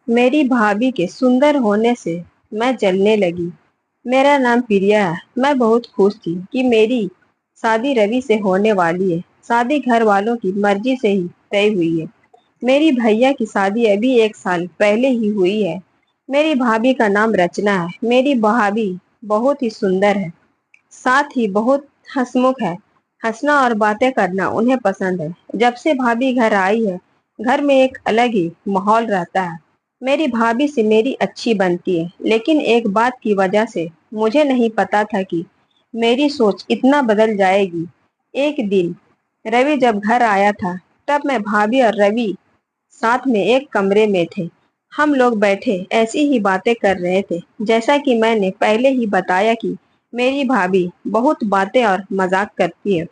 मेरी भाभी के सुंदर होने से मैं जलने लगी। मेरा नाम प्रिया है। मैं बहुत खुश थी कि मेरी शादी रवि से होने वाली है। शादी घर वालों की मर्जी से ही तय हुई है। मेरी भैया की शादी अभी 1 साल पहले ही हुई है। मेरी भाभी का नाम रचना है। मेरी भाभी बहुत ही सुंदर है, साथ ही बहुत हंसमुख है। हंसना और बातें करना उन्हें पसंद है। जब से भाभी घर आई है, घर में एक अलग ही माहौल रहता है। मेरी भाभी से मेरी अच्छी बनती है, लेकिन एक बात की वजह से मुझे नहीं पता था कि मेरी सोच इतना बदल जाएगी। एक दिन रवि जब घर आया था, तब मैं भाभी और रवि साथ में एक कमरे में थे। हम लोग बैठे ऐसी ही बातें कर रहे थे। जैसा कि मैंने पहले ही बताया कि मेरी भाभी बहुत बातें और मजाक करती है।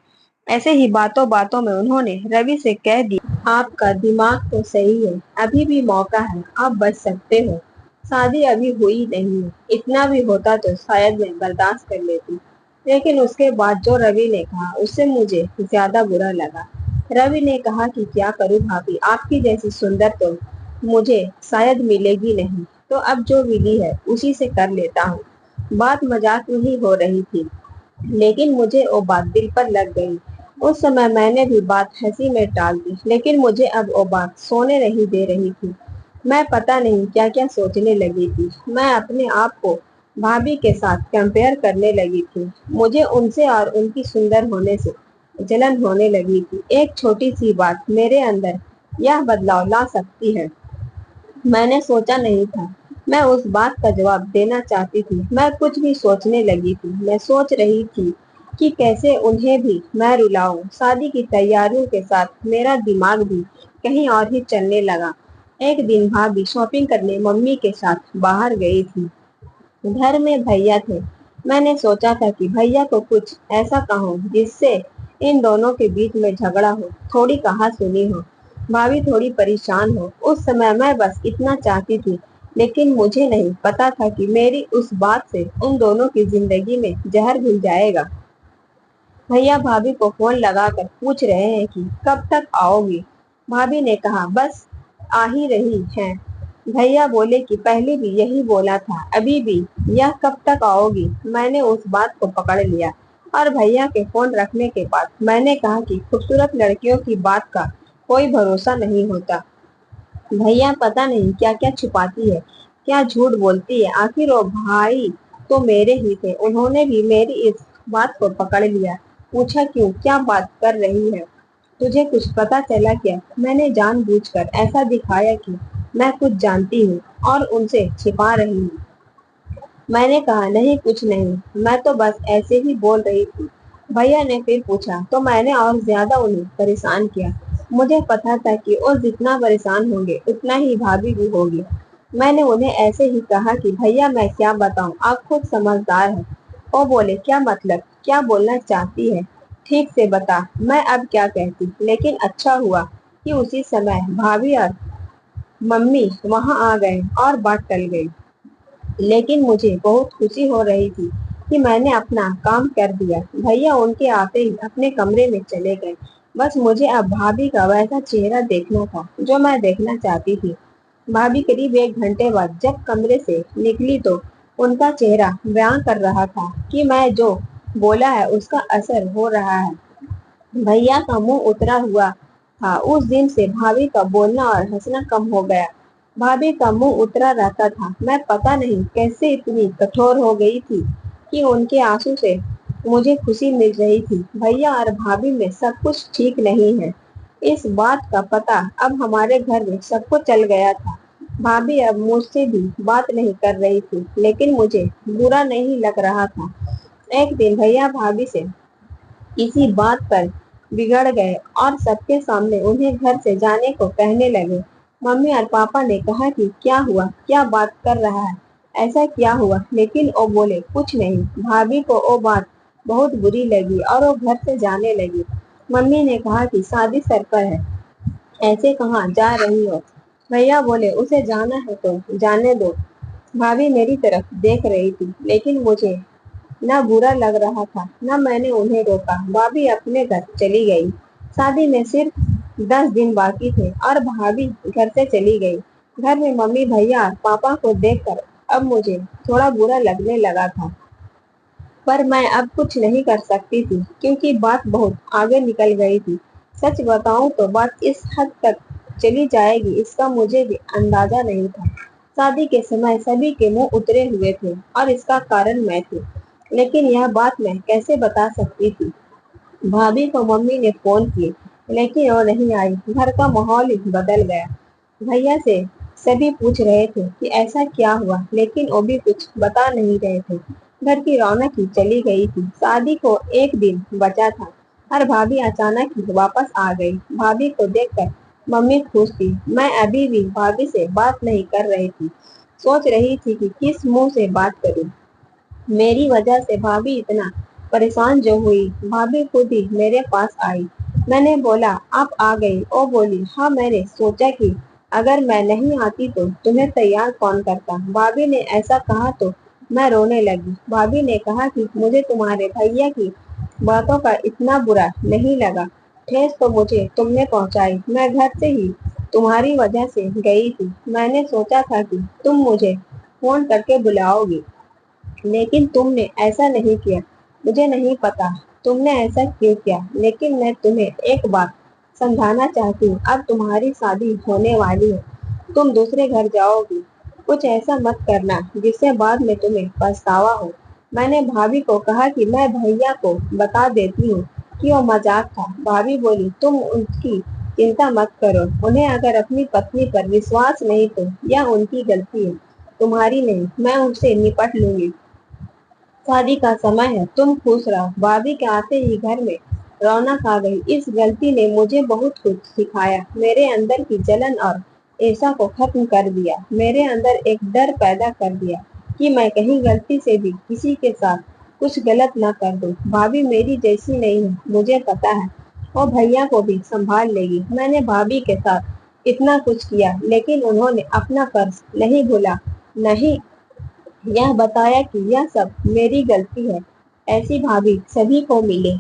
ऐसे ही बातों बातों में उन्होंने रवि से कह दिया, आपका दिमाग तो सही है, अभी भी मौका है, आप बच सकते हो। शादी अभी हुई नहीं है, इतना भी होता तो शायद मैं बर्दाश्त कर लेती। लेकिन उसके बाद जो रवि ने कहा, उससे मुझे ज्यादा बुरा लगा। रवि ने कहा कि क्या करूं भाभी, आपकी जैसी सुंदर तो मुझे शायद मिलेगी नहीं, तो अब जो मिली है उसी से कर लेता हूँ। बात मजाक में ही हो रही थी, लेकिन मुझे वो बात दिल पर लग गई। उस समय मैंने भी बात हंसी में टाल दी, लेकिन मुझे अब वो बात सोने नहीं दे रही थी। मैं पता नहीं क्या क्या सोचने लगी थी। मैं अपने आप को भाभी के साथ कंपेयर करने लगी थी। मुझे उनसे और उनकी सुंदर होने से जलन होने लगी थी। एक छोटी सी बात मेरे अंदर यह बदलाव ला सकती है, मैंने सोचा नहीं था। मैं उस बात का जवाब देना चाहती थी। मैं कुछ भी सोचने लगी थी। मैं सोच रही थी कि कैसे उन्हें भी मैं रुलाऊं। शादी की तैयारियों के साथ मेरा दिमाग भी कहीं और ही चलने लगा। एक दिन भाभी शॉपिंग करने मम्मी के साथ बाहर गई थी। घर में भैया थे। मैंने सोचा था कि भैया को कुछ ऐसा कहूँ जिससे इन दोनों के बीच में झगड़ा हो, थोड़ी कहा सुनी हो, भाभी थोड़ी परेशान हो। उस समय मैं बस इतना चाहती थी, लेकिन मुझे नहीं पता था कि मेरी उस बात से उन दोनों की जिंदगी में जहर घुल जाएगा। भैया भाभी को फोन लगाकर पूछ रहे हैं कि कब तक आओगी। भाभी ने कहा बस आ ही रही हैं। भैया बोले कि पहले भी यही बोला था, अभी भी यह कब तक आओगी। मैंने उस बात को पकड़ लिया और भैया के फोन रखने के बाद मैंने कहा कि खूबसूरत लड़कियों की बात का कोई भरोसा नहीं होता। भैया पता नहीं क्या क्या छुपाती है, क्या झूठ बोलती है। आखिर वो भाई तो मेरे ही थे। उन्होंने भी मेरी इस बात को पकड़ लिया। पूछा क्यों, क्या बात कर रही है, तुझे कुछ पता चला क्या। मैंने जानबूझकर ऐसा दिखाया कि मैं कुछ जानती हूँ और उनसे छिपा रही हूँ। मैंने कहा नहीं, कुछ नहीं, मैं तो बस ऐसे ही बोल रही थी। भैया ने फिर पूछा तो मैंने और ज्यादा उन्हें परेशान किया। मुझे पता था कि वो जितना परेशान होंगे उतना ही भाभी भी होगी। मैंने उन्हें ऐसे ही कहा कि भैया मैं क्या बताऊं, आप खुद समझदार हैं। वो बोले क्या मतलब, क्या बोलना चाहती है, ठीक से बता, मैं अब क्या कहती। लेकिन अच्छा हुआ कि उसी समय भाभी और मम्मी वहां आ गए और बात टल गई। लेकिन मुझे बहुत खुशी हो रही थी कि मैंने अपना काम कर दिया। भैया उनके आते ही अपने कमरे में चले गए। बस मुझे अब भाभी का वैसा चेहरा देखना था जो मैं देखना चाहती थी। भाभी करीब 1 घंटे बाद जब कमरे से निकली तो उनका चेहरा बयां कर रहा था कि मैं जो बोला है उसका असर हो रहा है। भैया का मुंह उतरा हुआ था। उस दिन से भाभी का बोलना और हंसना कम हो गया। भाभी का मुंह उतरा रहता था। मैं पता नहीं कैसे इतनी कठोर हो गई थी कि उनके आंसू से मुझे खुशी मिल रही थी। भैया और भाभी में सब कुछ ठीक नहीं है, इस बात का पता अब हमारे घर में सबको चल गया था। भाभी अब मुझसे भी बात नहीं कर रही थी, लेकिन मुझे बुरा नहीं लग रहा था। एक दिन भैया भाभी से किसी बात पर बिगड़ गए और सबके सामने उन्हें घर से जाने को कहने लगे। मम्मी और पापा ने कहा कि क्या हुआ, क्या बात कर रहा है, ऐसा क्या हुआ। लेकिन वो बोले कुछ नहीं। भाभी को वो बात बहुत बुरी लगी और वो घर से जाने लगी। मम्मी ने कहा कि शादी सर पर है, ऐसे कहाँ जा रही हो। भैया बोले उसे जाना है तो जाने दो। भाभी मेरी तरफ देख रही थी, लेकिन मुझे ना बुरा लग रहा था, ना मैंने उन्हें रोका। भाभी अपने घर चली गई। शादी में सिर्फ 10 दिन बाकी थे और भाभी घर से चली गई। घर में मम्मी भैया और पापा को देखकर अब मुझे थोड़ा बुरा लगने लगा था, पर मैं अब कुछ नहीं कर सकती थी क्योंकि बात बहुत आगे निकल गई थी। सच बताऊं तो बात इस हद तक चली जाएगी इसका मुझे भी अंदाजा नहीं था। शादी के समय सभी के मुंह उतरे हुए थे और इसका कारण मैं थी, लेकिन यह बात मैं कैसे बता सकती थी। भाभी को मम्मी ने फोन किए, लेकिन वो नहीं आई। घर का माहौल ही बदल गया। भैया से सभी पूछ रहे थे कि ऐसा क्या हुआ, लेकिन वो भी कुछ बता नहीं रहे थे। घर की रौनक ही चली गई थी। शादी को एक दिन बचा था और भाभी अचानक ही वापस आ गई। भाभी को देखकर मम्मी खुश थी। मैं अभी भी भाभी से बात नहीं कर रही थी। सोच रही थी कि किस मुंह से बात करूं। मेरी वजह से भाभी इतना परेशान जो हुई। भाभी खुद ही मेरे पास आई। मैंने बोला आप आ गई। वो बोली हाँ, मैंने सोचा कि अगर मैं नहीं आती तो तुम्हें तैयार कौन करता। भाभी ने ऐसा कहा तो मैं रोने लगी। भाभी ने कहा कि मुझे तुम्हारे भैया की बातों का इतना बुरा नहीं लगा। ठेस तो मुझे तुमने पहुंचाई। मैं घर से ही तुम्हारी वजह से गई थी। मैंने सोचा था कि तुम मुझे फोन करके बुलाओगी, लेकिन तुमने ऐसा नहीं किया। मुझे नहीं पता तुमने ऐसा क्यों किया, लेकिन मैं तुम्हें एक बात समझाना चाहती हूँ। अब तुम्हारी शादी होने वाली है, तुम दूसरे घर जाओगी। कुछ ऐसा मत करना जिससे बाद में तुम्हें पछतावा हो। मैंने भाभी को कहा कि मैं भैया को बता देती हूँ कि वो मजाक था। भाभी बोली तुम उनकी चिंता मत करो। उन्हें अगर अपनी पत्नी पर विश्वास नहीं तो यह उनकी गलती है, तुम्हारी नहीं। मैं उनसे निपट लूंगी। शादी का समय है, तुम खुश रहो। भाभी के आते ही घर में रौनक आ गई। इस गलती ने मुझे बहुत कुछ सिखाया। मेरे अंदर की जलन और ईर्ष्या को खत्म कर दिया। मेरे अंदर एक डर पैदा कर दिया कि मैं कहीं गलती से भी किसी के साथ कुछ गलत ना कर दूं। भाभी मेरी जैसी नहीं है, मुझे पता है। वो भैया को भी संभाल लेगी। मैंने भाभी के साथ इतना कुछ किया, लेकिन उन्होंने अपना फर्ज नहीं भूला। नहीं, यह बताया कि यह सब मेरी गलती है। ऐसी भाभी सभी को मिले।